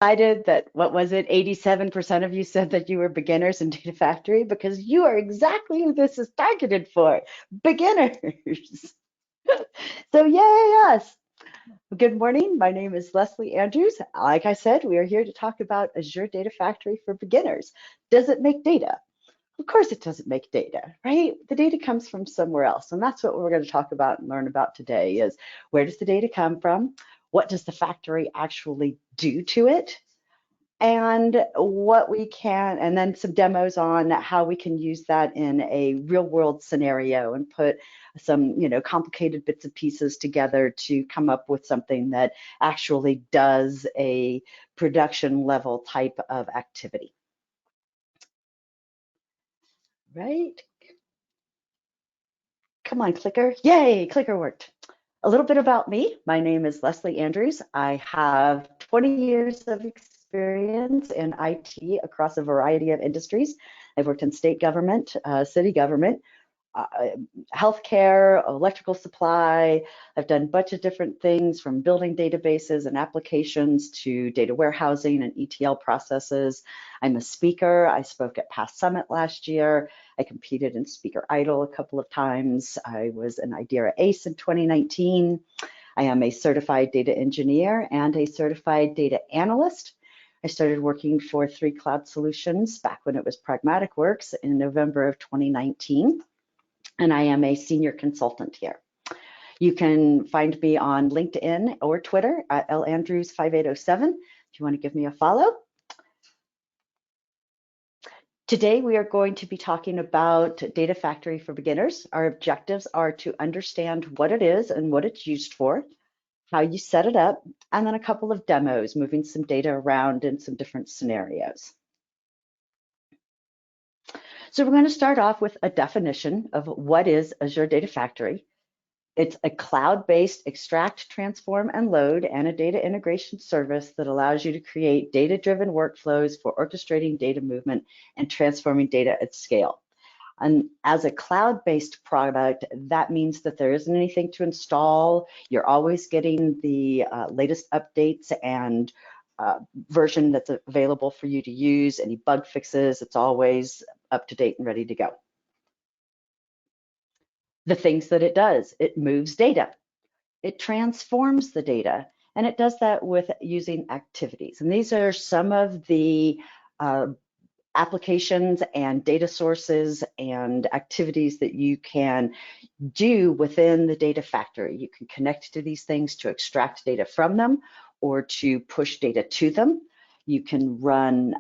excited that, what was it, 87% of you said that you were beginners in Data Factory, because you are exactly who this is targeted for, beginners. So yay us. Good morning. My name is Leslie Andrews. Like I said, we are here to talk about Azure Data Factory for beginners. Does it make data? Of course it doesn't make data, right? The data comes from somewhere else. And that's what we're going to talk about and learn about today is, where does the data come from? What does the factory actually do to it? And what we can, and then some demos on how we can use that in a real world scenario and put some, complicated bits and pieces together to come up with something that actually does a production level type of activity. Right? Come on, clicker. Yay, clicker worked. A little bit about me. My name is Leslie Andrews. I have 20 years of experience in IT across a variety of industries. I've worked in state government, city government, uh, healthcare, electrical supply. I've done a bunch of different things, from building databases and applications to data warehousing and ETL processes. I'm a speaker. I spoke at Past Summit last year. I competed in Speaker Idol a couple of times. I was an IDERA ACE in 2019. I am a certified data engineer and a certified data analyst. I started working for 3 Cloud Solutions back when it was Pragmatic Works in November of 2019. And I am a senior consultant here. You can find me on LinkedIn or Twitter at landrews5807 if you want to give me a follow. Today, we are going to be talking about Data Factory for beginners. Our objectives are to understand what it is and what it's used for, how you set it up, and then a couple of demos, moving some data around in some different scenarios. So we're going to start off with a definition of what is Azure Data Factory. It's a cloud-based extract, transform, and load and a data integration service that allows you to create data-driven workflows for orchestrating data movement and transforming data at scale. And as a cloud-based product, that means that there isn't anything to install. You're always getting the latest updates and version that's available for you to use. Any bug fixes, it's always up to date and ready to go. The things that it does: it moves data, it transforms the data, and it does that with using activities. And these are some of the applications and data sources and activities that you can do within the data factory. You can connect to these things to extract data from them or to push data to them. You can run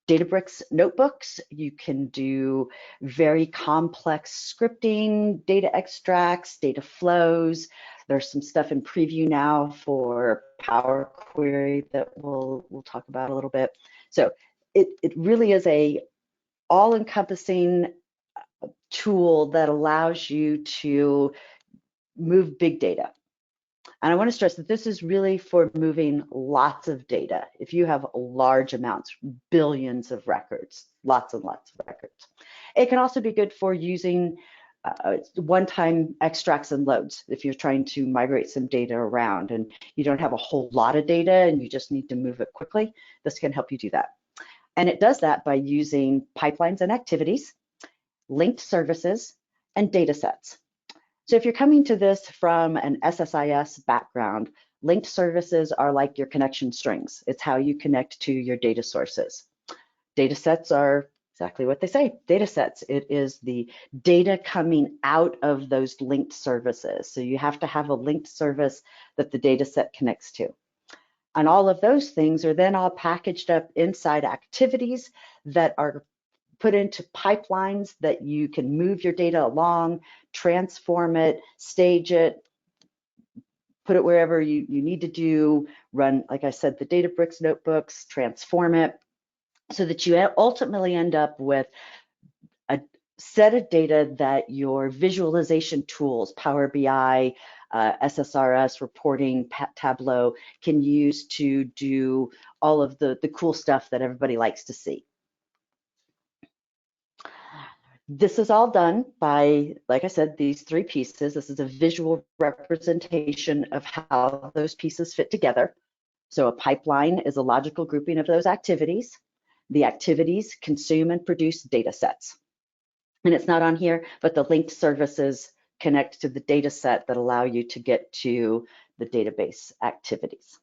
Databricks notebooks. You can do very complex scripting, data extracts, data flows. There's some stuff in preview now for Power Query that we'll talk about a little bit. So it really is a all-encompassing tool that allows you to move big data. And I want to stress that this is really for moving lots of data. If you have large amounts, billions of records, lots and lots of records. It can also be good for using one-time extracts and loads if you're trying to migrate some data around and you don't have a whole lot of data and you just need to move it quickly. This can help you do that. And it does that by using pipelines and activities, linked services, and data sets. So if you're coming to this from an SSIS background, linked services are like your connection strings. It's how you connect to your data sources. Data sets are exactly what they say, data sets. It is the data coming out of those linked services. So you have to have a linked service that the data set connects to. And all of those things are then all packaged up inside activities that are put into pipelines that you can move your data along, transform it, stage it, put it wherever you need to do, run, like I said, the Databricks notebooks, transform it, so that you ultimately end up with a set of data that your visualization tools, Power BI, SSRS reporting, Tableau, can use to do all of the cool stuff that everybody likes to see. This is all done by, like I said, these 3 pieces. This is a visual representation of how those pieces fit together. So a pipeline is a logical grouping of those activities. The activities consume and produce data sets. And it's not on here, but the linked services connect to the data set that allow you to get to the database activities.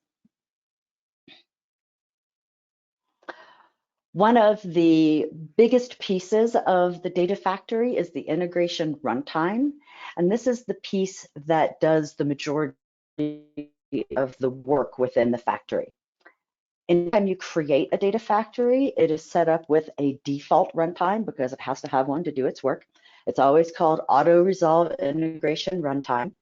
One of the biggest pieces of the data factory is the integration runtime. And this is the piece that does the majority of the work within the factory. Anytime you create a data factory, it is set up with a default runtime because it has to have one to do its work. It's always called Auto Resolve Integration Runtime.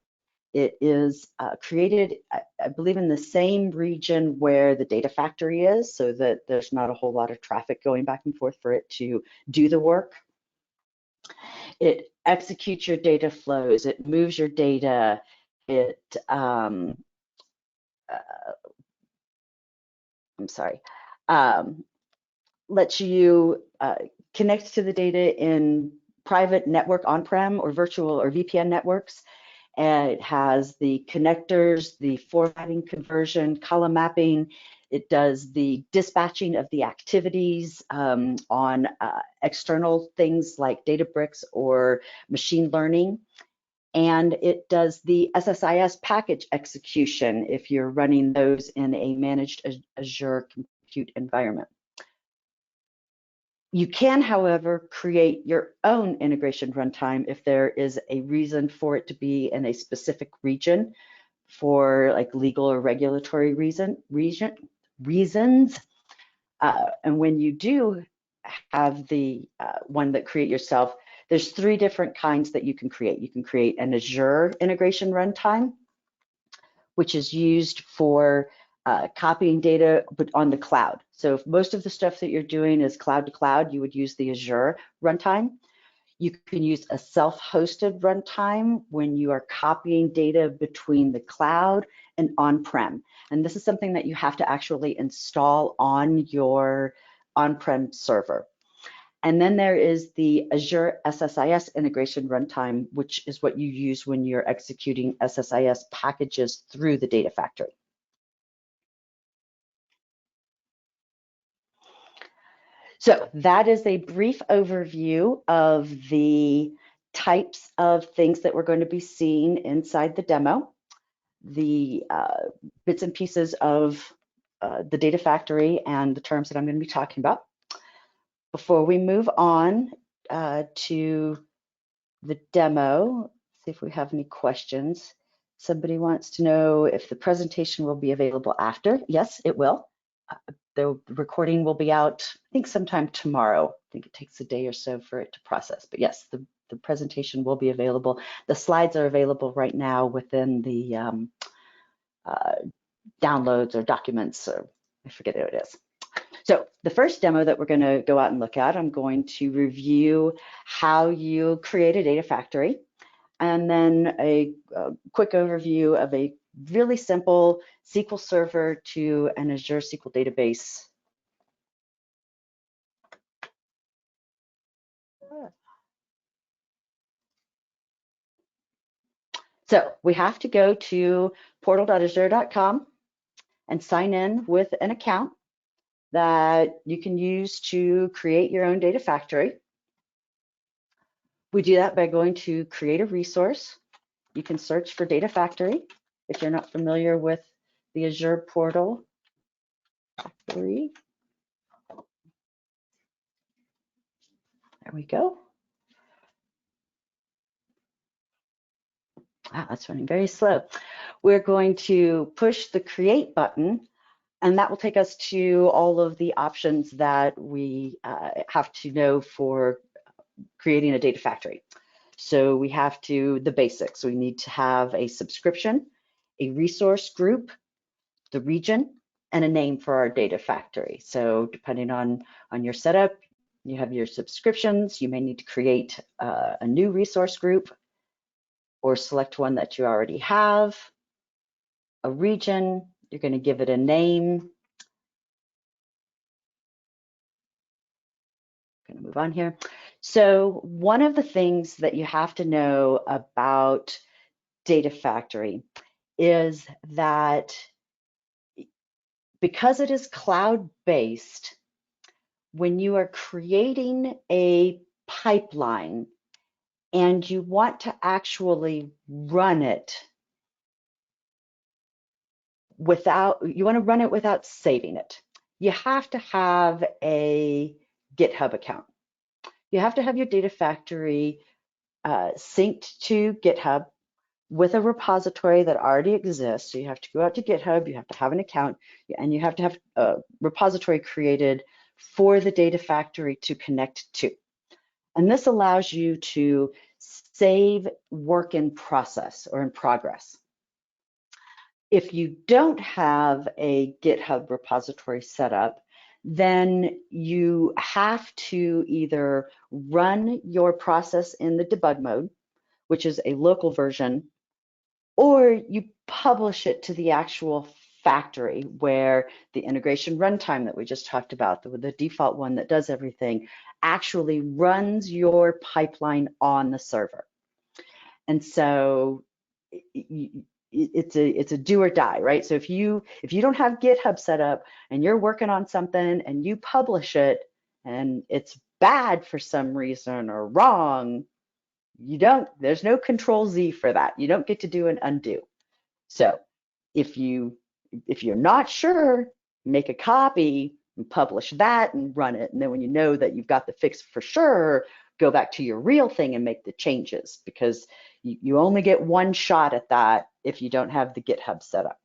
It is created, I believe, in the same region where the data factory is, so that there's not a whole lot of traffic going back and forth for it to do the work. It executes your data flows, it moves your data, it, I'm sorry, lets you connect to the data in private network on-prem or virtual or VPN networks. And it has the connectors, the formatting conversion, column mapping. It does the dispatching of the activities on external things like Databricks or machine learning. And it does the SSIS package execution if you're running those in a managed Azure compute environment. You can, however, create your own integration runtime if there is a reason for it to be in a specific region for like legal or regulatory reasons. And when you do have the one that create yourself, there's three different kinds that you can create. You can create an Azure integration runtime, which is used for copying data, but on the cloud. So if most of the stuff that you're doing is cloud to cloud, you would use the Azure runtime. You can use a self-hosted runtime when you are copying data between the cloud and on-prem. And this is something that you have to actually install on your on-prem server. And then there is the Azure SSIS integration runtime, which is what you use when you're executing SSIS packages through the data factory. So that is a brief overview of the types of things that we're going to be seeing inside the demo, the bits and pieces of the data factory and the terms that I'm going to be talking about. Before we move on to the demo, see if we have any questions. Somebody wants to know if the presentation will be available after. Yes, it will. The recording will be out, I think, sometime tomorrow. I think it takes a day or so for it to process. But yes, the presentation will be available. The slides are available right now within the downloads or documents, or I forget what it is. So the first demo that we're going to go out and look at, I'm going to review how you create a data factory, and then a quick overview of a really simple SQL Server to an Azure SQL database. So we have to go to portal.azure.com and sign in with an account that you can use to create your own data factory. We do that by going to create a resource. You can search for data factory if you're not familiar with the Azure portal factory. There we go. Wow, that's running very slow. We're going to push the create button, and that will take us to all of the options that we have to know for creating a data factory. So we have the basics. We need to have a subscription, a resource group, the region, and a name for our data factory. So depending on your setup, you have your subscriptions, you may need to create a new resource group or select one that you already have. A region, you're going to give it a name. I'm going to move on here. So one of the things that you have to know about Data Factory is that Because it is cloud-based, when you are creating a pipeline and you want to actually run it without saving it, you have to have a GitHub account. You have to have your Data Factory synced to GitHub with a repository that already exists. So you have to go out to GitHub, you have to have an account, and you have to have a repository created for the Data Factory to connect to. And this allows you to save work in process or in progress. If you don't have a GitHub repository set up, then you have to either run your process in the debug mode, which is a local version, or you publish it to the actual factory where the integration runtime that we just talked about, the default one that does everything, actually runs your pipeline on the server. And so it's a do or die, right? So if you don't have GitHub set up and you're working on something and you publish it and it's bad for some reason or wrong, there's no control Z for that. You don't get to do an undo. So if you're not sure, make a copy and publish that and run it. And then when you know that you've got the fix for sure, go back to your real thing and make the changes, because you only get one shot at that if you don't have the GitHub set up.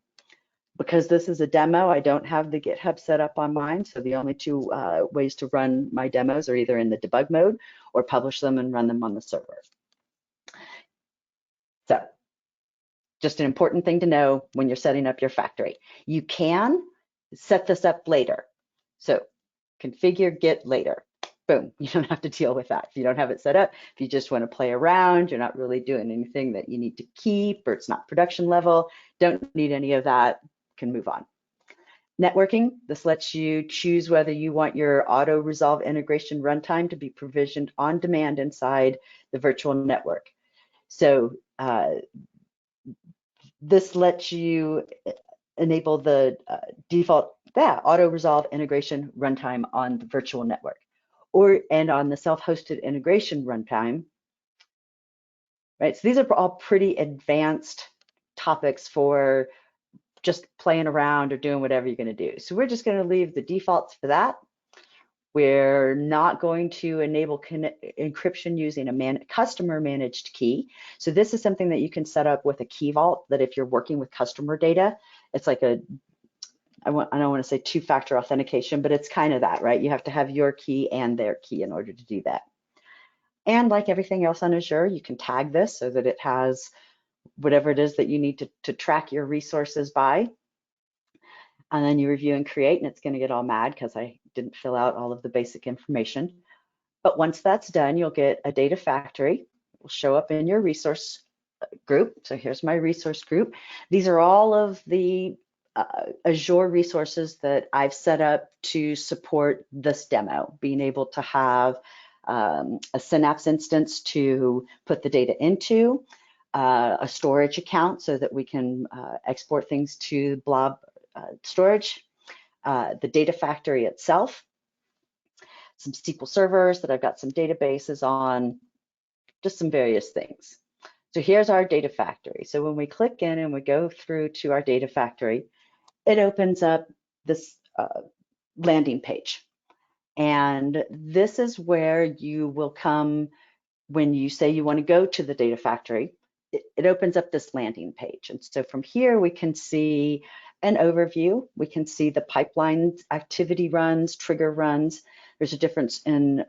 Because this is a demo, I don't have the GitHub set up on mine. So the only two ways to run my demos are either in the debug mode or publish them and run them on the server. So just an important thing to know when you're setting up your factory. You can set this up later. So configure Git later. Boom, you don't have to deal with that. If you don't have it set up, if you just want to play around, you're not really doing anything that you need to keep, or it's not production level, don't need any of that, can move on. Networking, this lets you choose whether you want your auto resolve integration runtime to be provisioned on demand inside the virtual network. So this lets you enable the default auto resolve integration runtime on the virtual network, and on the self-hosted integration runtime, right? So these are all pretty advanced topics for just playing around or doing whatever you're going to do. So we're just going to leave the defaults for that. We're not going to enable encryption using a customer managed key. So this is something that you can set up with a key vault, that if you're working with customer data, it's like I don't want to say two-factor authentication, but it's kind of that, right? You have to have your key and their key in order to do that. And like everything else on Azure, you can tag this so that it has whatever it is that you need to track your resources by. And then you review and create, and it's going to get all mad because I didn't fill out all of the basic information. But once that's done, you'll get a data factory. It will show up in your resource group. So here's my resource group. These are all of the Azure resources that I've set up to support this demo, being able to have a Synapse instance to put the data into, a storage account so that we can export things to Blob Storage, the data factory itself, some SQL servers that I've got some databases on, just some various things. So here's our data factory. So when we click in and we go through to our data factory, it opens up this landing page. And this is where you will come when you say you want to go to the data factory. It opens up this landing page. And so from here, we can see an overview. We can see the pipeline activity runs, trigger runs. There's a difference in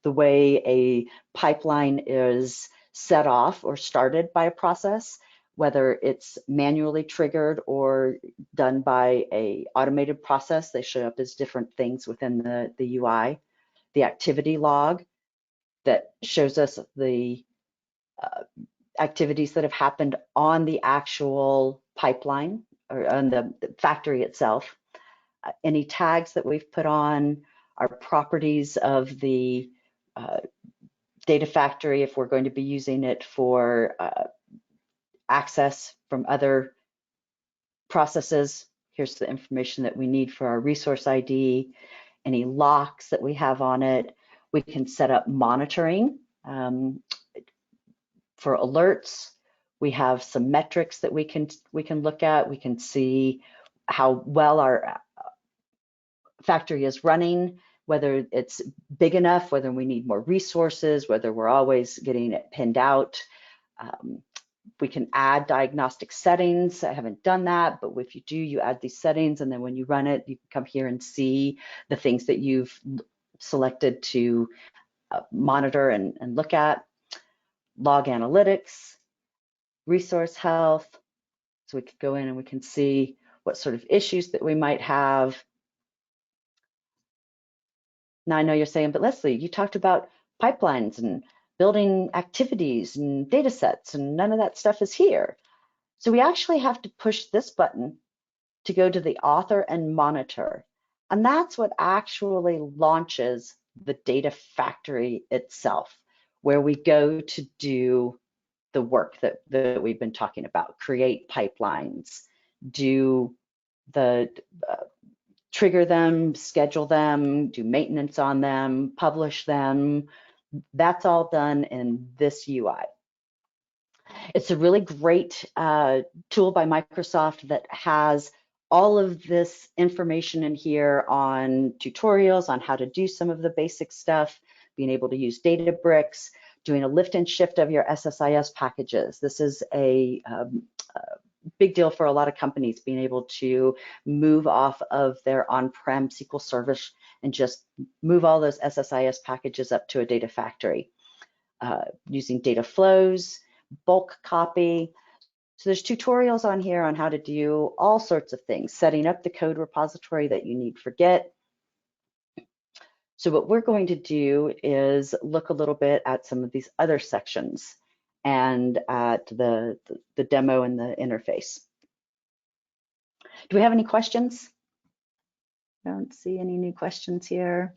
the way a pipeline is set off or started by a process, whether it's manually triggered or done by an automated process. They show up as different things within the UI. The activity log that shows us the activities that have happened on the actual pipeline or on the factory itself. Any tags that we've put on are properties of the data factory if we're going to be using it for access from other processes Here's the information that we need for our resource ID, any locks that we have on it. We can set up monitoring for alerts. We have some metrics that we can look at. We can see how well our factory is running, whether it's big enough, whether we need more resources, whether we're always getting it pinned out. We can add diagnostic settings. I haven't done that, but if you do, you add these settings, and then when you run it, you can come here and see the things that you've selected to monitor and look at. Log analytics, resource health. So we could go in and we can see what sort of issues that we might have. Now I know you're saying, but Leslie, you talked about pipelines and building activities and data sets, and none of that stuff is here. So we actually have to push this button to go to the author and monitor. And that's what actually launches the data factory itself, where we go to do the work that we've been talking about, create pipelines, do the trigger them, schedule them, do maintenance on them, publish them. That's all done in this UI. It's a really great tool by Microsoft that has all of this information in here on tutorials on how to do some of the basic stuff, being able to use Databricks, doing a lift and shift of your SSIS packages. This is a big deal for a lot of companies, being able to move off of their on-prem SQL Server and just move all those SSIS packages up to a data factory. Using data flows, bulk copy. So there's tutorials on here on how to do all sorts of things, setting up the code repository that you need for Git. So what we're going to do is look a little bit at some of these other sections and at the demo and the interface. Do we have any questions? I don't see any new questions here.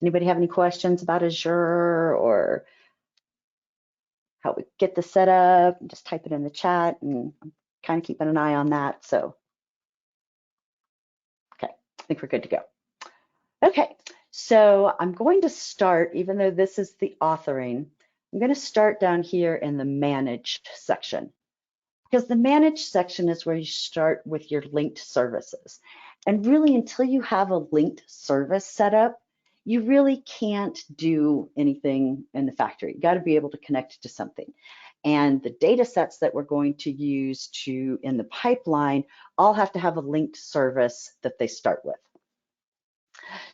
Anybody have any questions about Azure or how we get this set up? Just type it in the chat, and I'm kind of keeping an eye on that. So, okay, I think we're good to go. Okay, so I'm going to start, even though this is the authoring, I'm going to start down here in the managed section, because the managed section is where you start with your linked services. And really, until you have a linked service set up, you really can't do anything in the factory. You got to be able to connect to something. And the data sets that we're going to use in the pipeline all have to have a linked service that they start with.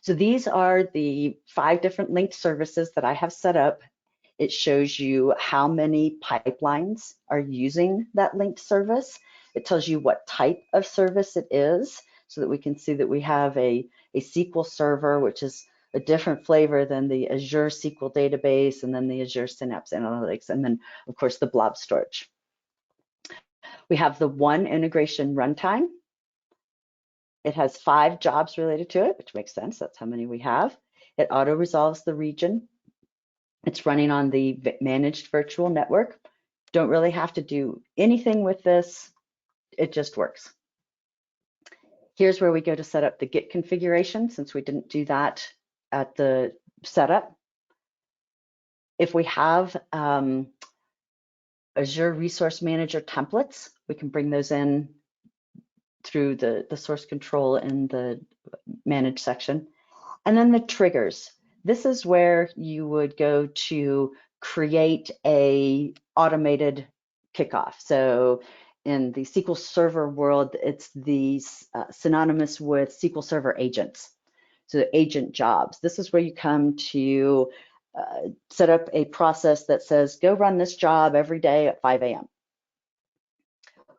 So these are the 5 different linked services that I have set up. It shows you how many pipelines are using that linked service. It tells you what type of service it is, so that we can see that we have a SQL Server, which is a different flavor than the Azure SQL database, and then the Azure Synapse Analytics, and then, of course, the Blob Storage. We have the one integration runtime. It has 5 jobs related to it, which makes sense. That's how many we have. It auto-resolves the region. It's running on the managed virtual network. Don't really have to do anything with this. It just works. Here's where we go to set up the Git configuration, since we didn't do that at the setup. If we have Azure Resource Manager templates, we can bring those in through the source control in the manage section. And then the triggers. This is where you would go to create a automated kickoff. So in the SQL Server world, it's synonymous with SQL Server agents. So agent jobs. This is where you come to set up a process that says, go run this job every day at 5 a.m.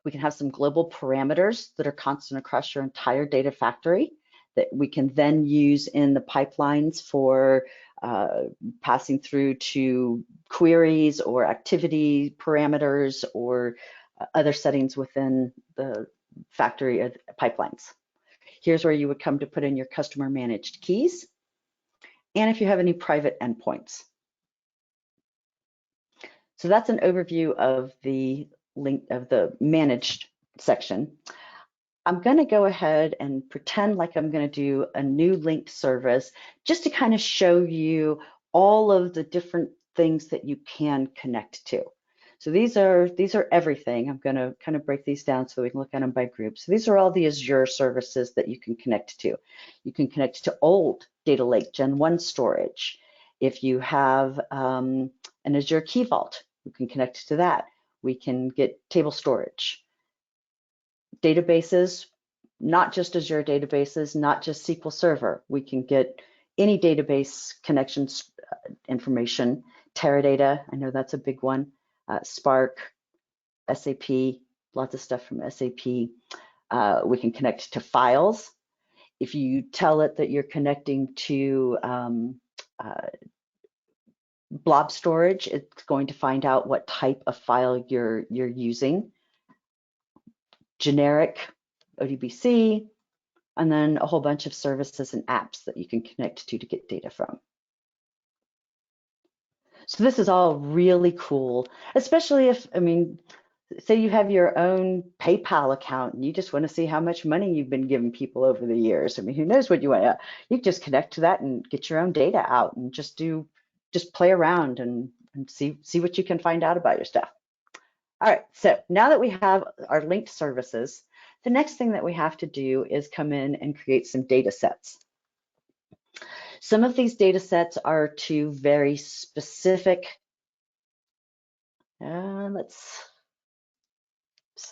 We can have some global parameters that are constant across your entire data factory that we can then use in the pipelines for passing through to queries or activity parameters or other settings within the factory pipelines. Here's where you would come to put in your customer managed keys, and if you have any private endpoints. So that's an overview of the managed section. I'm going to go ahead and pretend like I'm going to do a new linked service just to kind of show you all of the different things that you can connect to. So these are everything. I'm going to kind of break these down so we can look at them by group. So these are all the Azure services that you can connect to. You can connect to old data lake Gen 1 storage. If you have an Azure Key Vault, we can connect to that. We can get table storage. Databases, not just Azure databases, not just SQL Server. We can get any database connections information. Teradata, I know that's a big one. Spark, SAP, lots of stuff from SAP. We can connect to files. If you tell it that you're connecting to Blob Storage, it's going to find out what type of file you're using. Generic, ODBC, and then a whole bunch of services and apps that you can connect to get data from. So this is all really cool, especially if, I mean, say you have your own PayPal account and you just want to see how much money you've been giving people over the years. I mean, who knows what you want to, you can just connect to that and get your own data out and just play around and see what you can find out about your stuff. All right, so now that we have our linked services, the next thing that we have to do is come in and create some data sets. Some of these data sets are to very specific, sorry,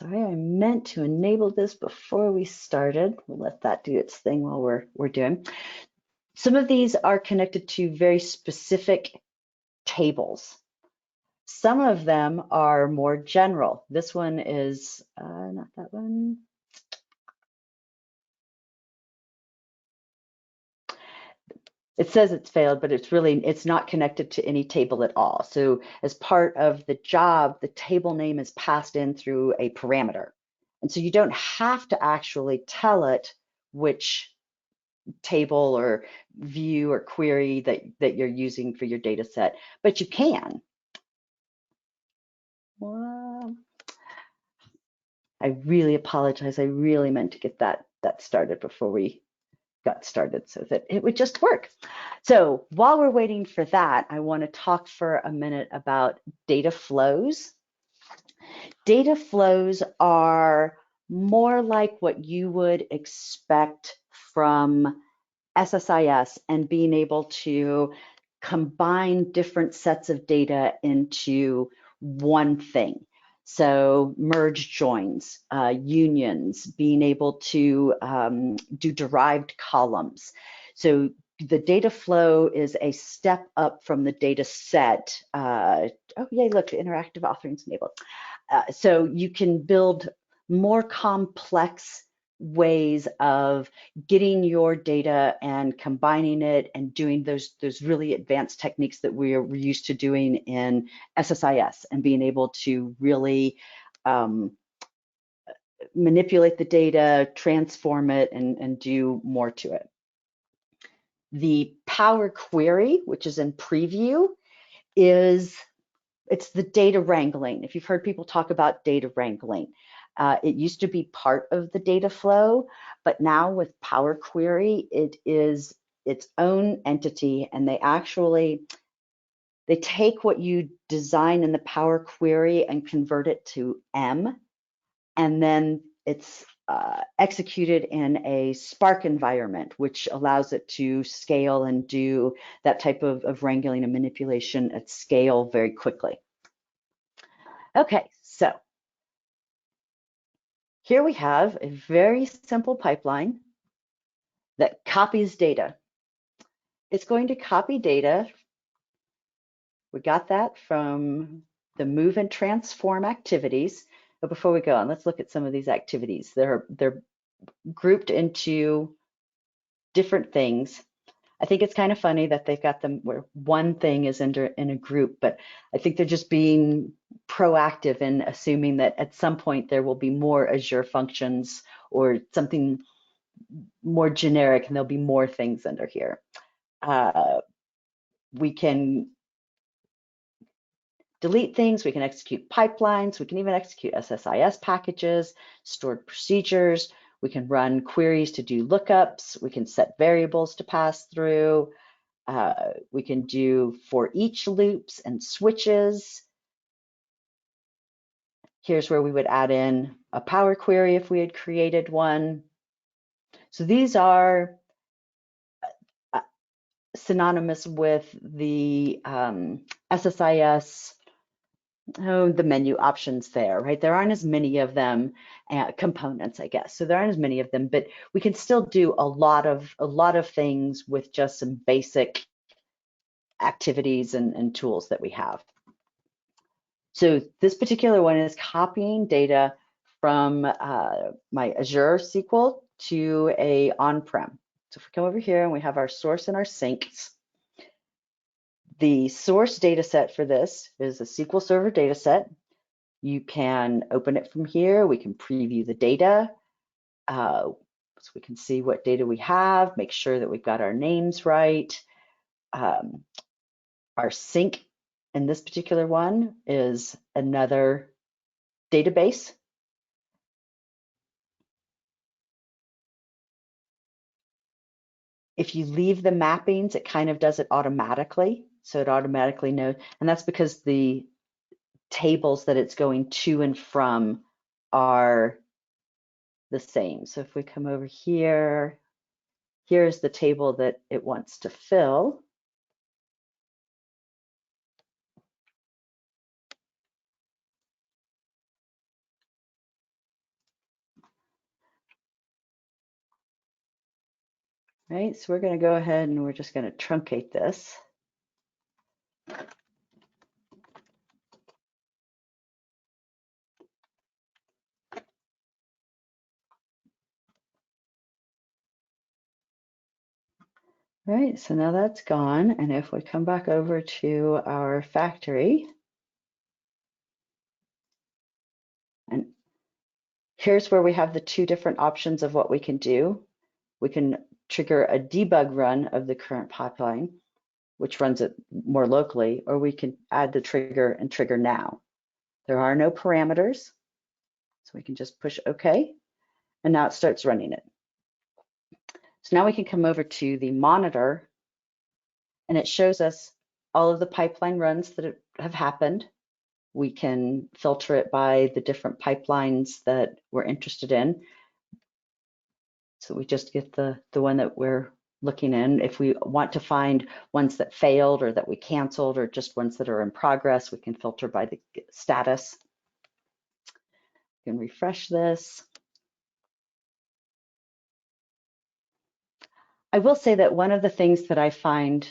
I meant to enable this before we started. We'll let that do its thing while we're doing. Some of these are connected to very specific tables. Some of them are more general. This one is, not that one. It says it's failed, but it's not connected to any table at all. So as part of the job, the table name is passed in through a parameter. And so you don't have to actually tell it which table or view or query that you're using for your data set, but you can. Well, I really apologize. I really meant to get that started before we got started so that it would just work. So while we're waiting for that, I want to talk for a minute about data flows. Data flows are more like what you would expect from SSIS and being able to combine different sets of data into one thing. So merge joins, unions, being able to do derived columns. So the data flow is a step up from the data set. Oh, yay, look, interactive authoring is enabled. So you can build more complex ways of getting your data and combining it and doing those really advanced techniques that we're used to doing in SSIS and being able to really manipulate the data, transform it, and do more to it. The Power Query, which is in preview, it's the data wrangling. If you've heard people talk about data wrangling, it used to be part of the data flow, but now with Power Query, it is its own entity, and they take what you design in the Power Query and convert it to M, and then it's executed in a Spark environment, which allows it to scale and do that type of wrangling and manipulation at scale very quickly. Okay, so here we have a very simple pipeline that copies data. It's going to copy data. We got that from the move and transform activities. But before we go on, let's look at some of these activities. They're grouped into different things. I think it's kind of funny that they've got them where one thing is in a group, but I think they're just being proactive in assuming that at some point there will be more Azure functions or something more generic, and there'll be more things under here. We can delete things, we can execute pipelines, we can even execute SSIS packages, stored procedures. We can run queries to do lookups. We can set variables to pass through. We can do for each loops and switches. Here's where we would add in a Power Query if we had created one. So these are synonymous with the SSIS, the menu options there, right? There aren't as many of them, components, I guess. So there aren't as many of them, but we can still do a lot of things with just some basic activities and tools that we have. So this particular one is copying data from my Azure SQL to a on-prem. So if we come over here and we have our source and our sinks, the source data set for this is a SQL Server data set. You can open it from here. We can preview the data. So we can see what data we have, make sure that we've got our names right. Our sink in this particular one is another database. If you leave the mappings, it kind of does it automatically. So it automatically knows, and that's because the tables that it's going to and from are the same. So if we come over here, here's the table that it wants to fill. Right, so we're going to go ahead and we're just going to truncate this. Right, so now that's gone. And if we come back over to our factory, and here's where we have the two different options of what we can do. We can trigger a debug run of the current pipeline, which runs it more locally, or we can add the trigger and trigger now. There are no parameters, so we can just push OK, and now it starts running it. So now we can come over to the monitor, and it shows us all of the pipeline runs that have happened. We can filter it by the different pipelines that we're interested in. So we just get the one that we're looking in. If we want to find ones that failed or that we canceled or just ones that are in progress, we can filter by the status. We can refresh this. I will say that one of the things that I find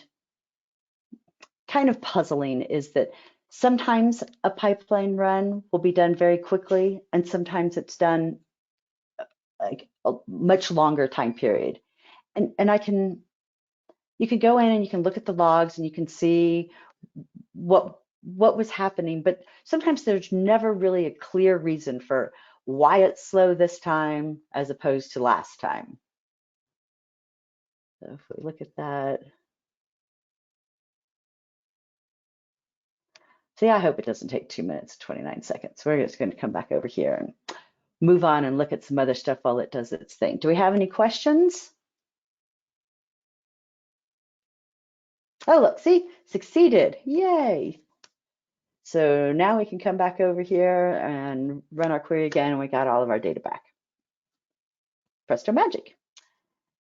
kind of puzzling is that sometimes a pipeline run will be done very quickly, and sometimes it's done like a much longer time period. And you can go in and you can look at the logs and you can see what was happening, but sometimes there's never really a clear reason for why it's slow this time as opposed to last time. So if we look at that, see, I hope it doesn't take 2 minutes, 29 seconds. We're just going to come back over here and move on and look at some other stuff while it does its thing. Do we have any questions? Oh, look, see, succeeded. Yay. So now we can come back over here and run our query again, and we got all of our data back. Presto magic.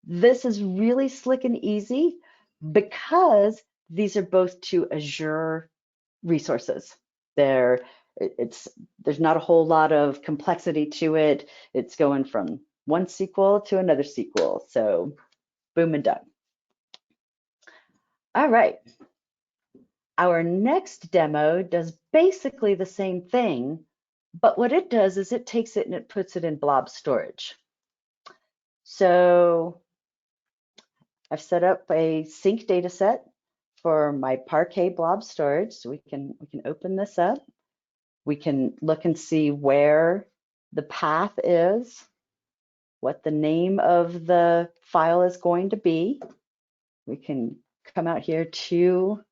This is really slick and easy because these are both to Azure resources. There's not a whole lot of complexity to it. It's going from one SQL to another SQL. So boom and done. All right. Our next demo does basically the same thing, but what it does is it takes it and it puts it in Blob Storage. So I've set up a sync data set for my Parquet Blob Storage. So we can open this up. We can look and see where the path is, what the name of the file is going to be. We can come out here to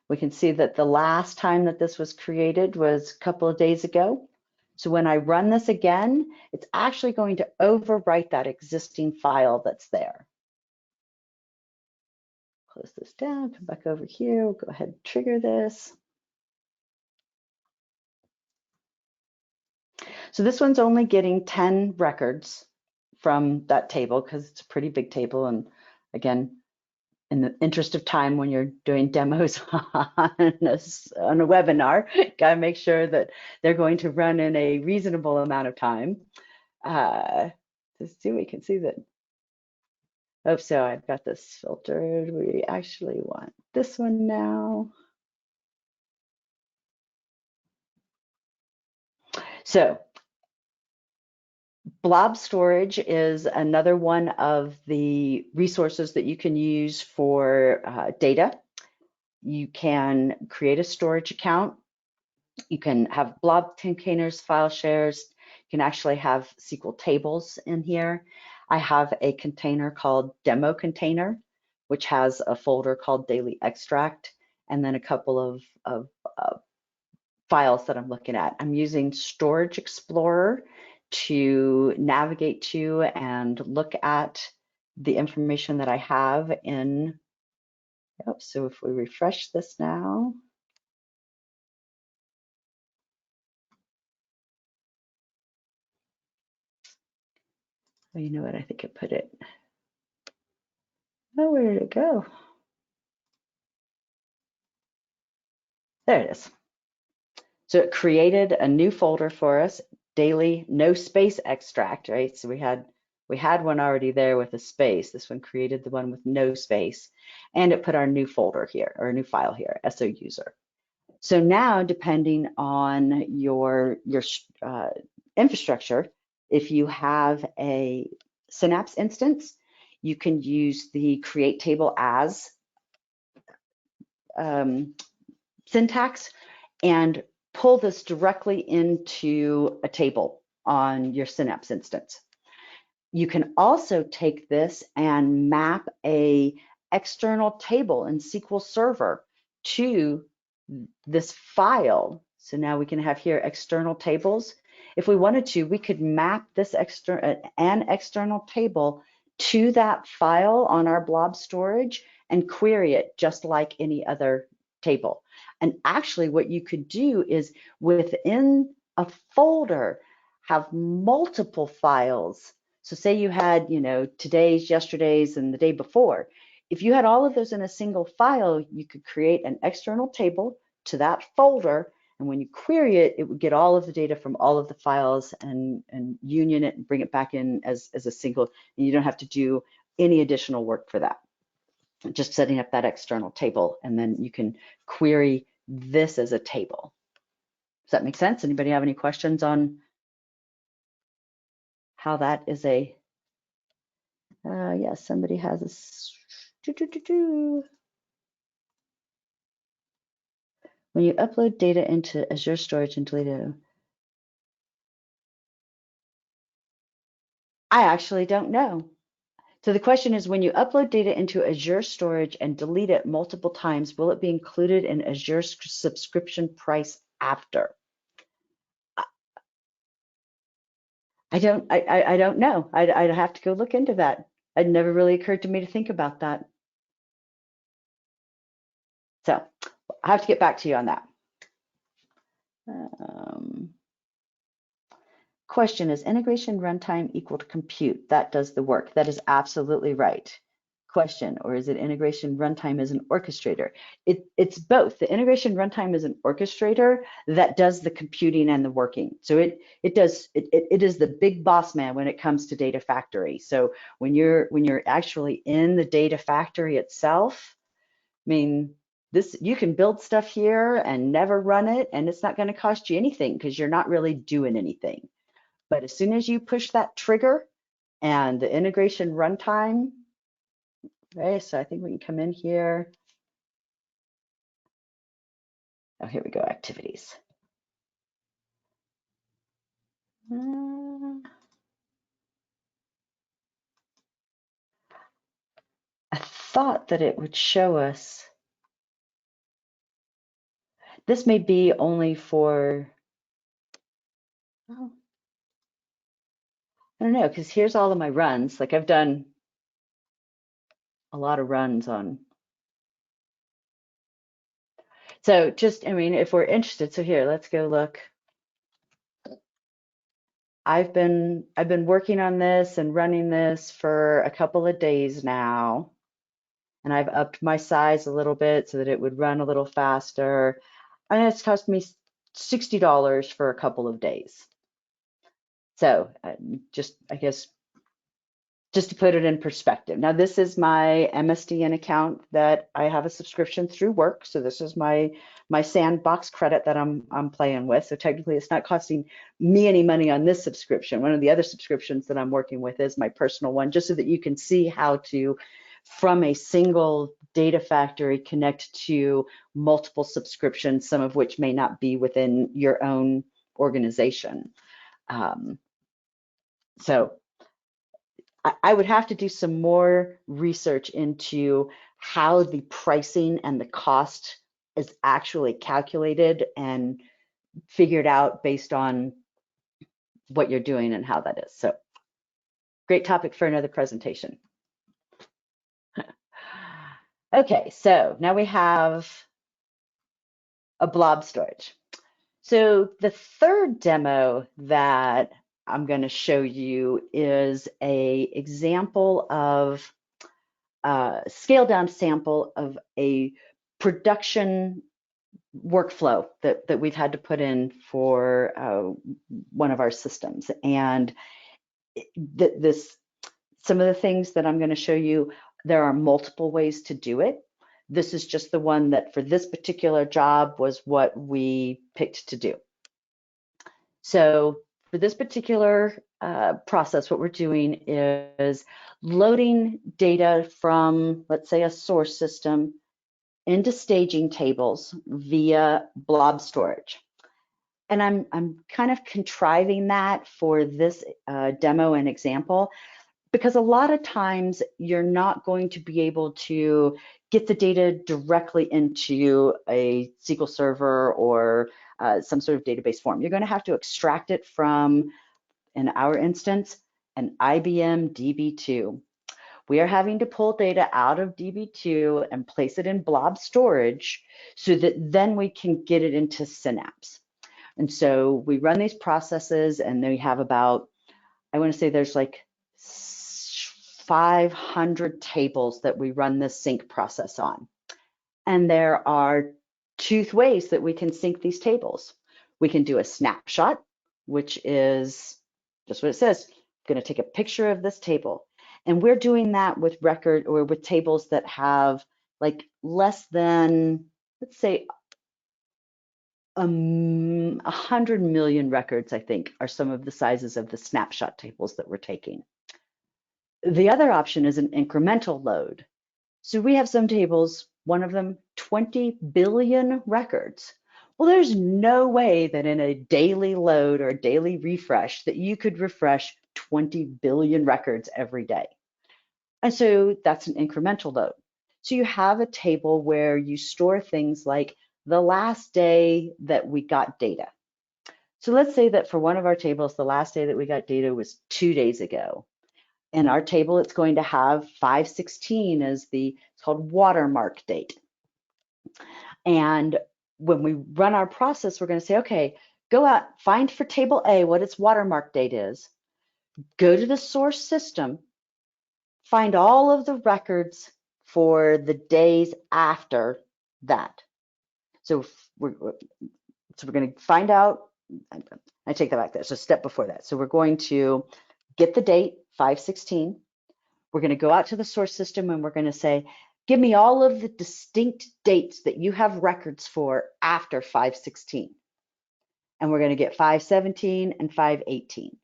We can see that the last time that this was created was a couple of days ago. So when I run this again, it's actually going to overwrite that existing file that's there. Close this down, come back over here, we'll go ahead and trigger this. So this one's only getting 10 records from that table because it's a pretty big table. And again, in the interest of time, when you're doing demos on a webinar, got to make sure that they're going to run in a reasonable amount of time. Let's see, we can see that. Oh, so I've got this filtered. We actually want this one now. So Blob Storage is another one of the resources that you can use for data. You can create a storage account. You can have blob containers, file shares. You can actually have SQL tables in here. I have a container called Demo Container, which has a folder called Daily Extract, and then a couple of files that I'm looking at. I'm using Storage Explorer to navigate to and look at the information that I have in. So if we refresh this now, oh, you know what? I think I put it. Oh, where did it go? There it is. So it created a new folder for us, daily no space extract, right? So we had one already there with a space. This one created the one with no space, and it put our new folder here, or a new file here, SO user. So now, depending on your infrastructure, if you have a Synapse instance, you can use the create table as syntax and pull this directly into a table on your Synapse instance. You can also take this and map a external table in SQL Server to this file. So now we can have here external tables. If we wanted to, we could map this an external table to that file on our blob storage and query it just like any other table. And actually what you could do is within a folder have multiple files. So say you had, today's, yesterday's, and the day before. If you had all of those in a single file, you could create an external table to that folder, and when you query it, it would get all of the data from all of the files and union it and bring it back in as a single, and you don't have to do any additional work for that. Just setting up that external table, and then you can query this as a table. Does that make sense? Anybody have any questions on how that is a, yes, somebody has a, when you upload data into Azure Storage and delete it. I actually don't know. So the question is, when you upload data into Azure Storage and delete it multiple times, will it be included in Azure subscription price after? I don't know. I'd have to go look into that. It never really occurred to me to think about that. So I have to get back to you on that. Question, is integration runtime equal to compute? That does the work. That is absolutely right. Question, or is it integration runtime as an orchestrator? It's both. The integration runtime is an orchestrator that does the computing and the working. So it is the big boss man when it comes to Data Factory. So when you're actually in the Data Factory itself, I mean, you can build stuff here and never run it, and it's not going to cost you anything because you're not really doing anything. But as soon as you push that trigger and the integration runtime, okay, so I think we can come in here. Oh, here we go, activities. I thought that it would show us This may be only for, oh, I don't know, because here's all of my runs. Like I've done a lot of runs on. So just, I mean, if we're interested, so here, let's go look. I've been working on this and running this for a couple of days now, and I've upped my size a little bit so that it would run a little faster. And it's cost me $60 for a couple of days. So just, I guess, just to put it in perspective. Now, this is my MSDN account that I have a subscription through work. So this is my sandbox credit that I'm playing with. So technically, it's not costing me any money on this subscription. One of the other subscriptions that I'm working with is my personal one, just so that you can see how to, from a single data factory, connect to multiple subscriptions, some of which may not be within your own organization. So I would have to do some more research into how the pricing and the cost is actually calculated and figured out based on what you're doing and how that is. So great topic for another presentation. Okay, so now we have a blob storage. So the third demo that I'm going to show you is a example of scaled down sample of a production workflow that we've had to put in for one of our systems. And some of the things that I'm going to show you, there are multiple ways to do it. This is just the one that for this particular job was what we picked to do. So for this particular process, what we're doing is loading data from, let's say, a source system into staging tables via blob storage. And I'm kind of contriving that for this demo and example, because a lot of times you're not going to be able to get the data directly into a SQL Server or some sort of database form. You're going to have to extract it from, in our instance, an IBM DB2. We are having to pull data out of DB2 and place it in blob storage so that then we can get it into Synapse. And so we run these processes, and then we have about, I want to say there's like 500 tables that we run this sync process on. And there are two ways that we can sync these tables. We can do a snapshot, which is just what it says. I'm going to take a picture of this table. And we're doing that with record or with tables that have like less than, let's say, 100 million records, I think, are some of the sizes of the snapshot tables that we're taking. The other option is an incremental load. So we have some tables, one of them 20 billion records. Well, there's no way that in a daily load or a daily refresh that you could refresh 20 billion records every day. And so that's an incremental load. So you have a table where you store things like the last day that we got data. So let's say that for one of our tables, the last day that we got data was 2 days ago. In our table, it's going to have 5/16 as it's called watermark date. And when we run our process, we're going to say, okay, go out, find for table A what its watermark date is, go to the source system, find all of the records for the days after that. So we're going to find out, I take that back, there's a step before that. So we're going to get the date, 5/16. We're going to go out to the source system and we're going to say, give me all of the distinct dates that you have records for after 5/16. And we're going to get 5/17 and 5/18.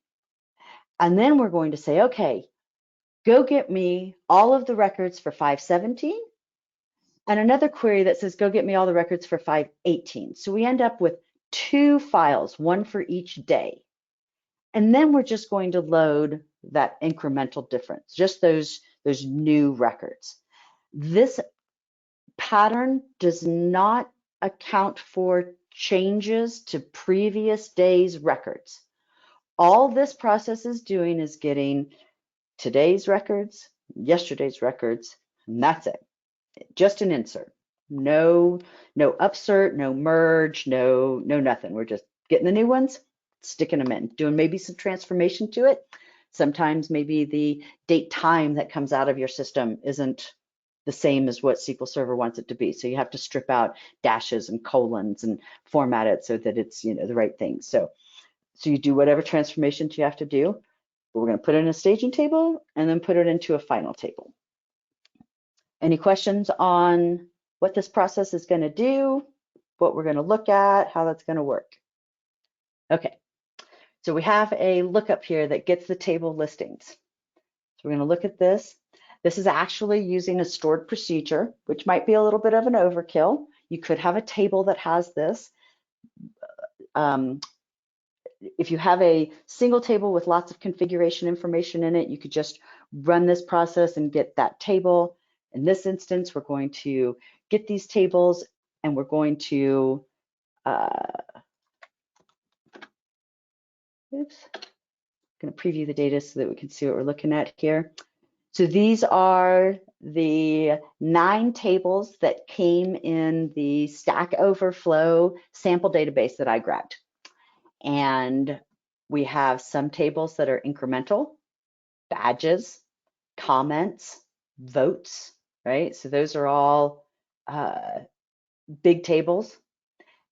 And then we're going to say, okay, go get me all of the records for 5/17 and another query that says, go get me all the records for 5/18. So we end up with two files, one for each day. And then we're just going to load that incremental difference, just those new records. This pattern does not account for changes to previous days' records. All this process is doing is getting today's records, yesterday's records, and that's it. Just an insert. No upsert, no merge, no nothing. We're just getting the new ones, sticking them in, doing maybe some transformation to it. Sometimes maybe the date time that comes out of your system isn't the same as what SQL Server wants it to be. So you have to strip out dashes and colons and format it so that it's the right thing. So you do whatever transformations you have to do. But we're going to put it in a staging table and then put it into a final table. Any questions on what this process is going to do, what we're going to look at, how that's going to work? Okay, so we have a lookup here that gets the table listings. So we're going to look at this. This is actually using a stored procedure, which might be a little bit of an overkill. You could have a table that has this. If you have a single table with lots of configuration information in it, you could just run this process and get that table. In this instance, we're going to get these tables and we're going to, preview the data so that we can see what we're looking at here. So these are the 9 tables that came in the Stack Overflow sample database that I grabbed. And we have some tables that are incremental, badges, comments, votes, right? So those are all big tables.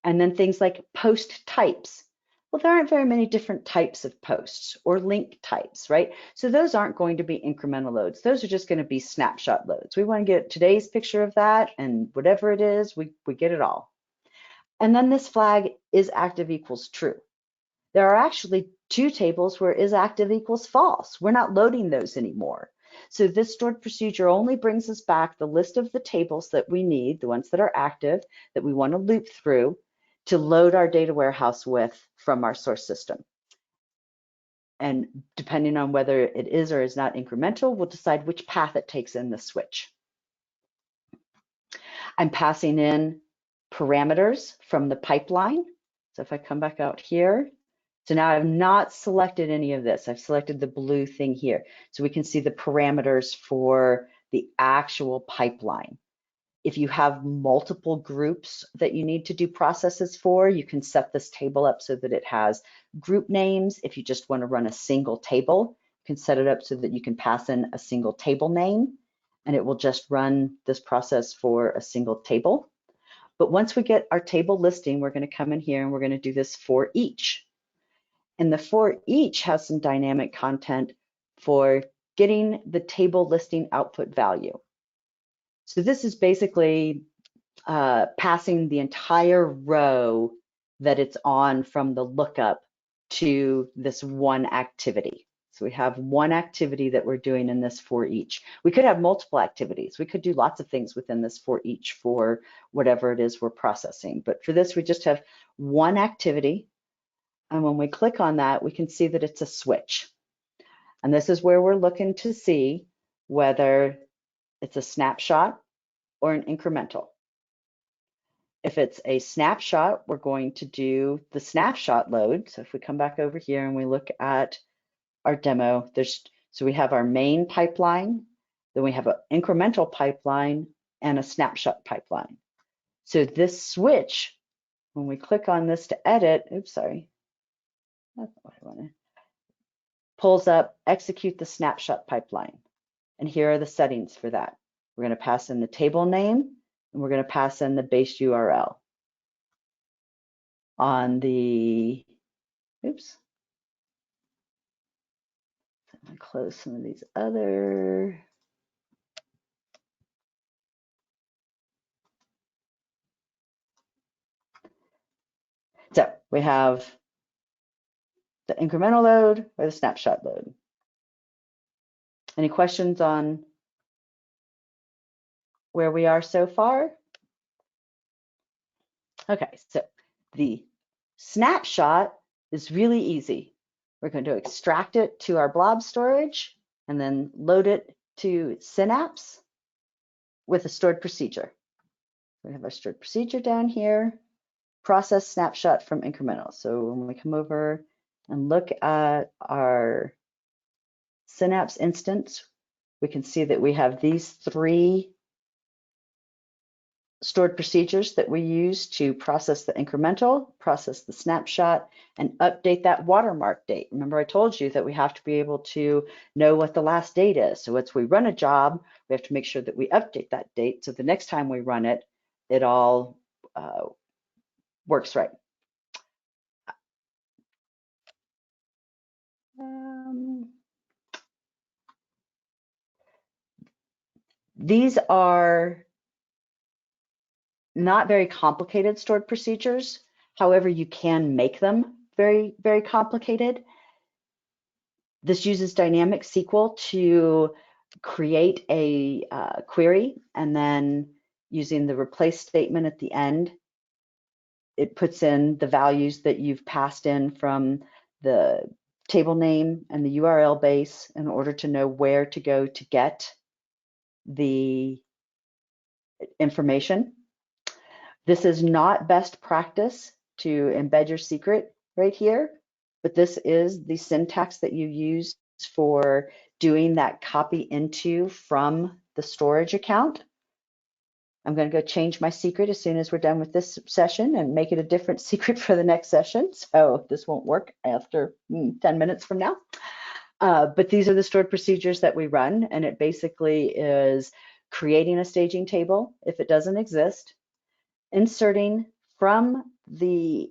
And then things like post types. Well, there aren't very many different types of posts or link types, right? So those aren't going to be incremental loads. Those are just going to be snapshot loads. We want to get today's picture of that, and whatever it is, we get it all. And then this flag is active equals true. There are actually 2 tables where is active equals false. We're not loading those anymore. So this stored procedure only brings us back the list of the tables that we need, the ones that are active, that we want to loop through to load our data warehouse with from our source system. And depending on whether it is or is not incremental, we'll decide which path it takes in the switch. I'm passing in parameters from the pipeline. So if I come back out here, so now I've not selected any of this. I've selected the blue thing here. So we can see the parameters for the actual pipeline. If you have multiple groups that you need to do processes for, you can set this table up so that it has group names. If you just want to run a single table, you can set it up so that you can pass in a single table name, and it will just run this process for a single table. But once we get our table listing, we're going to come in here and we're going to do this for each. And the for each has some dynamic content for getting the table listing output value. So this is basically passing the entire row that it's on from the lookup to this one activity. So we have one activity that we're doing in this for each. We could have multiple activities. We could do lots of things within this for each for whatever it is we're processing. But for this, we just have one activity. And when we click on that, we can see that it's a switch. And this is where we're looking to see whether it's a snapshot or an incremental. If it's a snapshot, we're going to do the snapshot load. So if we come back over here and we look at our demo, so we have our main pipeline, then we have an incremental pipeline and a snapshot pipeline. So this switch, when we click on this to edit, oops, sorry, that's not what I wanted, pulls up, execute the snapshot pipeline. And here are the settings for that. We're going to pass in the table name, and we're going to pass in the base URL. On the, oops, I'm going to close some of these other. So we have the incremental load or the snapshot load. Any questions on where we are so far? Okay, so the snapshot is really easy. We're going to extract it to our Blob Storage and then load it to Synapse with a stored procedure. We have our stored procedure down here, process snapshot from incremental. So when we come over and look at our Synapse instance, we can see that we have these 3 stored procedures that we use to process the incremental, process the snapshot, and update that watermark date. Remember, I told you that we have to be able to know what the last date is. So once we run a job, we have to make sure that we update that date. So the next time we run it, it all works right. These are not very complicated stored procedures. However, you can make them very, very complicated. This uses dynamic SQL to create a query, and then using the replace statement at the end, it puts in the values that you've passed in from the table name and the URL base in order to know where to go to get the information. This is not best practice to embed your secret right here, but this is the syntax that you use for doing that copy into from the storage account. I'm going to go change my secret as soon as we're done with this session and make it a different secret for the next session. So this won't work after 10 minutes from now. But these are the stored procedures that we run, and it basically is creating a staging table if it doesn't exist, inserting from the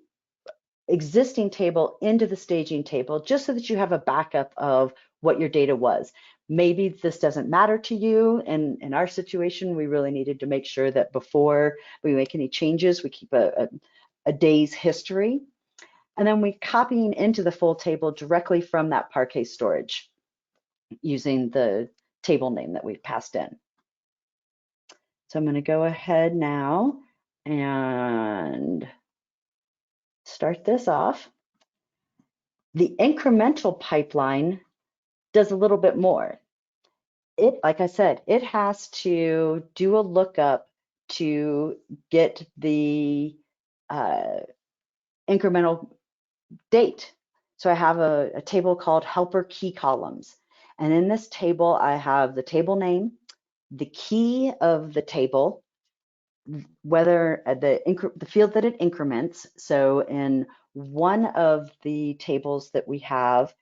existing table into the staging table, just so that you have a backup of what your data was. Maybe this doesn't matter to you, and in our situation, we really needed to make sure that before we make any changes, we keep a day's history. And then we copying into the full table directly from that Parquet storage using the table name that we've passed in. So I'm going to go ahead now and start this off. The incremental pipeline does a little bit more. It, like I said, it has to do a lookup to get the incremental date. So I have a table called helper key columns. And in this table, I have the table name, the key of the table, whether the field that it increments. So in one of the tables that we have,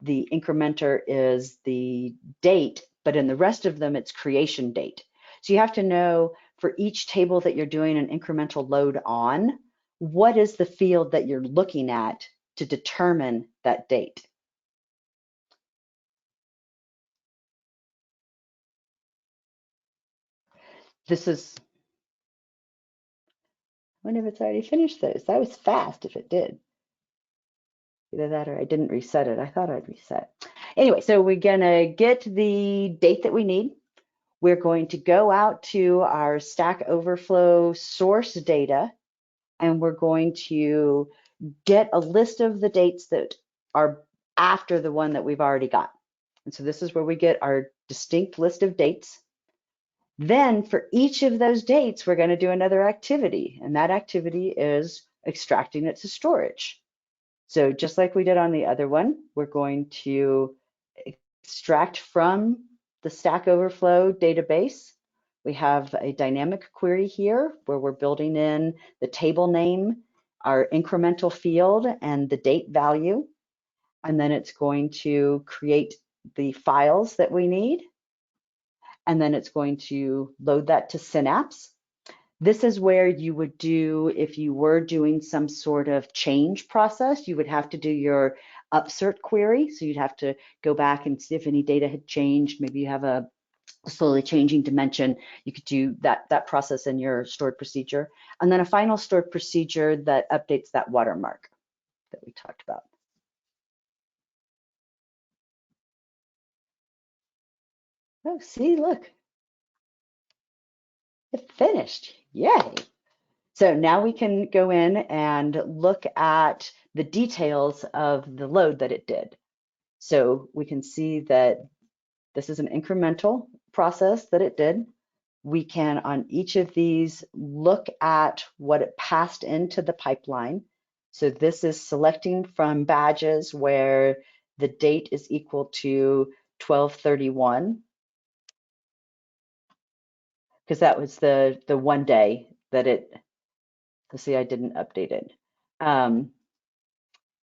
the incrementer is the date, but in the rest of them, it's creation date. So you have to know for each table that you're doing an incremental load on, what is the field that you're looking at to determine that date. This is, I wonder if it's already finished those. That was fast if it did. Either that or I didn't reset it. I thought I'd reset. Anyway, so we're gonna get the date that we need. We're going to go out to our Stack Overflow source data, and we're going to get a list of the dates that are after the one that we've already got. And so this is where we get our distinct list of dates. Then for each of those dates, we're going to do another activity, and that activity is extracting it to storage. So just like we did on the other one, we're going to extract from the Stack Overflow database. We have a dynamic query here where we're building in the table name, our incremental field, and the date value. And then it's going to create the files that we need. And then it's going to load that to Synapse. This is where you would do, if you were doing some sort of change process, you would have to do your upsert query. So you'd have to go back and see if any data had changed. Maybe you have a slowly changing dimension. You could do that process in your stored procedure. And then a final stored procedure that updates that watermark that we talked about. Oh, see, look, it finished. Yay. So now we can go in and look at the details of the load that it did. So we can see that this is an incremental process that it did. we can, on each of these, look at what it passed into the pipeline. So this is selecting from badges where the date is equal to 12/31, because that was the one day that it, let's see, I didn't update it.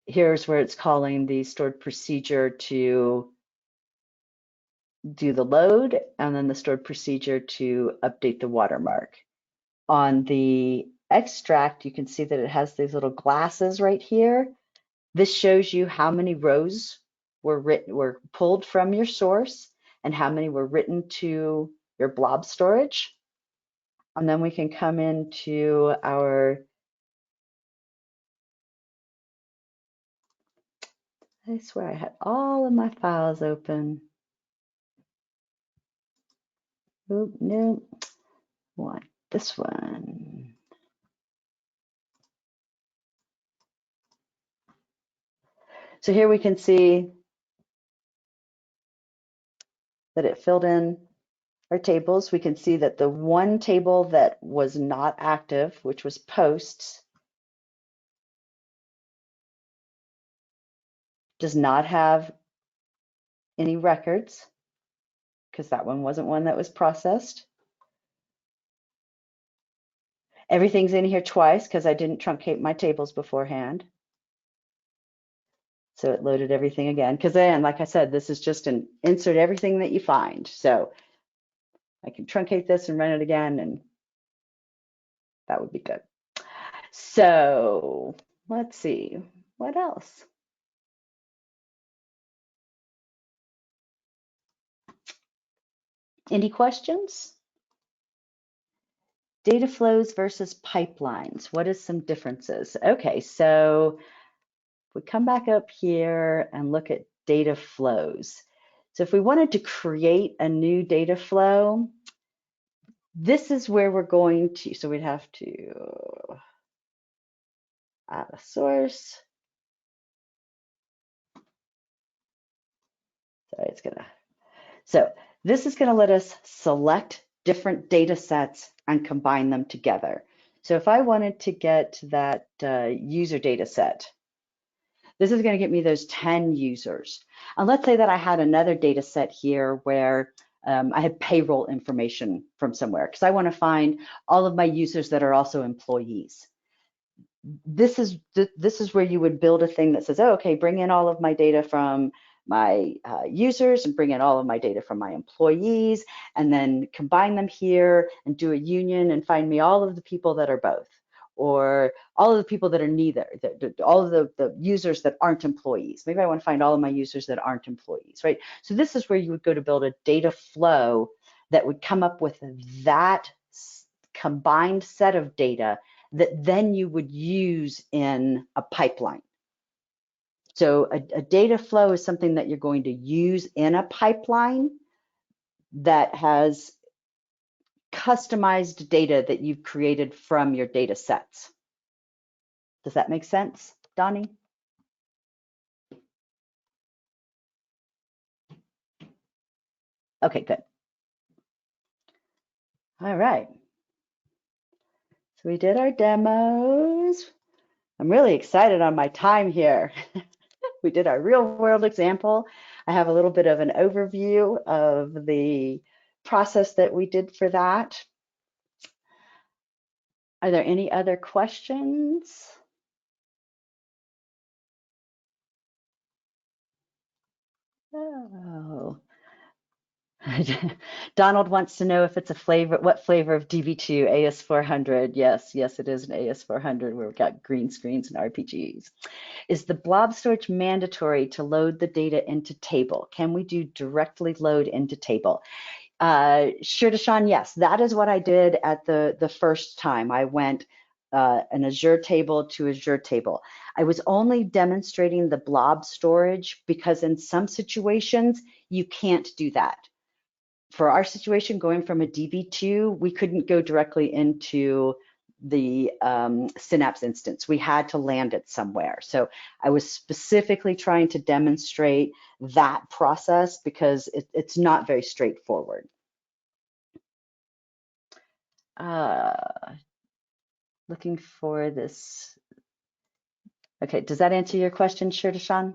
Here's where it's calling the stored procedure to do the load, and then the stored procedure to update the watermark. On the extract, you can see that it has these little glasses right here. This shows you how many rows were pulled from your source and how many were written to your blob storage. And then we can come into our, I swear I had all of my files open. Oop, no, want this one. So here we can see that it filled in our tables. We can see that the one table that was not active, which was posts, does not have any records because that one wasn't one that was processed. Everything's in here twice because I didn't truncate my tables beforehand. So it loaded everything again. Because then, like I said, this is just an insert everything that you find. So I can truncate this and run it again, and that would be good. So let's see, what else? Any questions? Data flows versus pipelines. What is some differences? Okay, so if we come back up here and look at data flows. So if we wanted to create a new data flow, this is where we're going to, so we'd have to add a source. So this is gonna let us select different data sets and combine them together. So if I wanted to get that user data set, this is going to get me those 10 users. And let's say that I had another data set here where I had payroll information from somewhere because I want to find all of my users that are also employees. This is where you would build a thing that says, oh, okay, bring in all of my data from my users and bring in all of my data from my employees, and then combine them here and do a union and find me all of the people that are both, or all of the people that are neither, all of the users that aren't employees. Maybe I want to find all of my users that aren't employees, right? So this is where you would go to build a data flow that would come up with that combined set of data that then you would use in a pipeline. So a data flow is something that you're going to use in a pipeline that has customized data that you've created from your data sets. Does that make sense, Donnie? Okay, good. All right. So we did our demos. I'm really excited on my time here. We did our real world example. I have a little bit of an overview of the process that we did for that. Are there any other questions? Oh. Donald wants to know if it's a flavor, what flavor of DB2, AS400. Yes, it is an AS400 where we've got green screens and RPGs. Is the blob storage mandatory to load the data into table? Can we do directly load into table? Sure, Deshaun, yes, that is what I did at the first time. I went an Azure table to Azure table. I was only demonstrating the blob storage because in some situations, you can't do that. For our situation, going from a DB2, we couldn't go directly into the Synapse instance. We had to land it somewhere. So I was specifically trying to demonstrate that process because it's not very straightforward. Looking for this. Okay, does that answer your question, Shirtashan?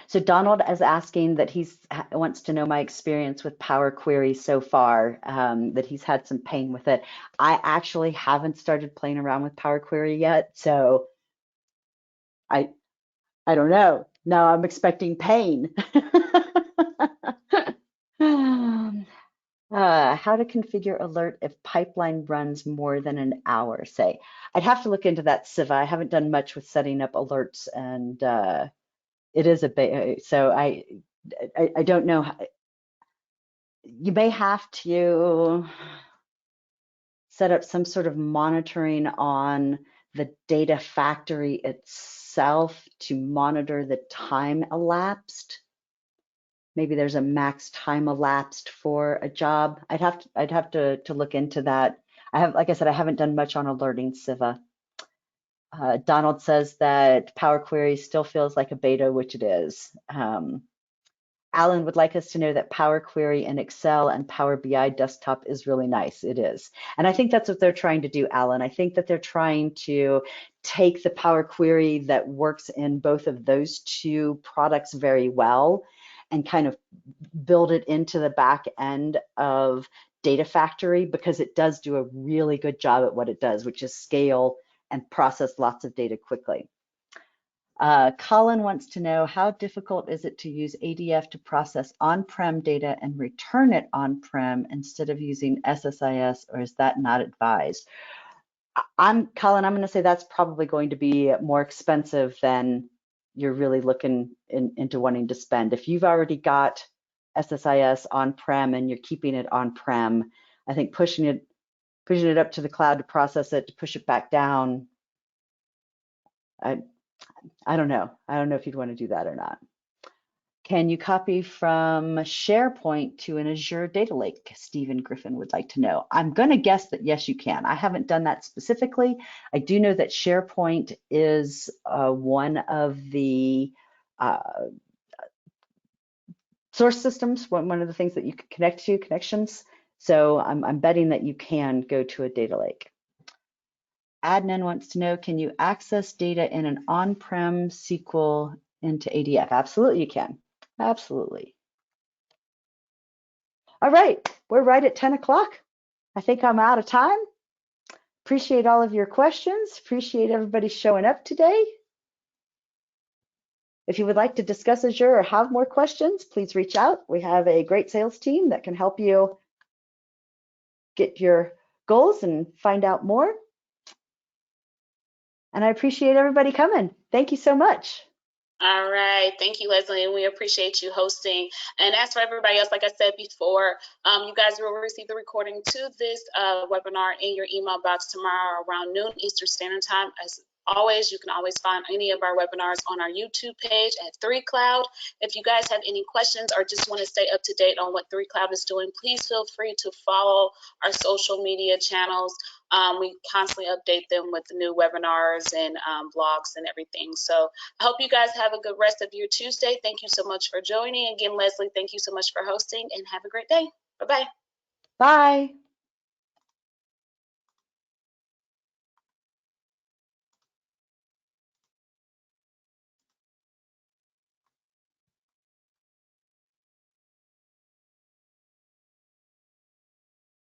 So Donald is asking that wants to know my experience with Power Query so far, that he's had some pain with it. I actually haven't started playing around with Power Query yet, so I don't know. No, I'm expecting pain. How to configure alert if pipeline runs more than an hour, say. I'd have to look into that, Siva. I haven't done much with setting up alerts, and it is a bit, so I don't know. You may have to set up some sort of monitoring on the data factory itself to monitor the time elapsed. Maybe there's a max time elapsed for a job. I'd have to look into that. Like I said, I haven't done much on alerting, Siva. Donald says that Power Query still feels like a beta, which it is. Alan would like us to know that Power Query in Excel and Power BI desktop is really nice. It is. And I think that's what they're trying to do, Alan. I think that they're trying to take the Power Query that works in both of those two products very well and kind of build it into the back end of Data Factory, because it does do a really good job at what it does, which is scale and process lots of data quickly. Colin wants to know, how difficult is it to use ADF to process on-prem data and return it on-prem instead of using SSIS, or is that not advised? Colin, I'm going to say that's probably going to be more expensive than you're really looking into wanting to spend. If you've already got SSIS on-prem and you're keeping it on-prem, I think pushing it up to the cloud to process it, to push it back down, I don't know. I don't know if you'd want to do that or not. Can you copy from SharePoint to an Azure Data Lake? Stephen Griffin would like to know. I'm going to guess that yes, you can. I haven't done that specifically. I do know that SharePoint is one of the source systems, one of the things that you can connect to, connections. So I'm betting that you can go to a data lake. Adnan wants to know, can you access data in an on-prem SQL into ADF? Absolutely, you can. Absolutely. All right, we're right at 10 o'clock. I think I'm out of time. Appreciate all of your questions. Appreciate everybody showing up today. If you would like to discuss Azure or have more questions, please reach out. We have a great sales team that can help you get your goals and find out more. And I appreciate everybody coming. Thank you so much. All right. Thank you, Leslie, and we appreciate you hosting. And as for everybody else, like I said before, you guys will receive the recording to this webinar in your email box tomorrow around noon Eastern Standard Time. As always, you can always find any of our webinars on our YouTube page at 3Cloud. If you guys have any questions or just want to stay up to date on what 3Cloud is doing, please feel free to follow our social media channels. We constantly update them with the new webinars and blogs and everything. So I hope you guys have a good rest of your Tuesday. Thank you so much for joining. Again, Leslie, thank you so much for hosting, and have a great day. Bye-bye. Bye.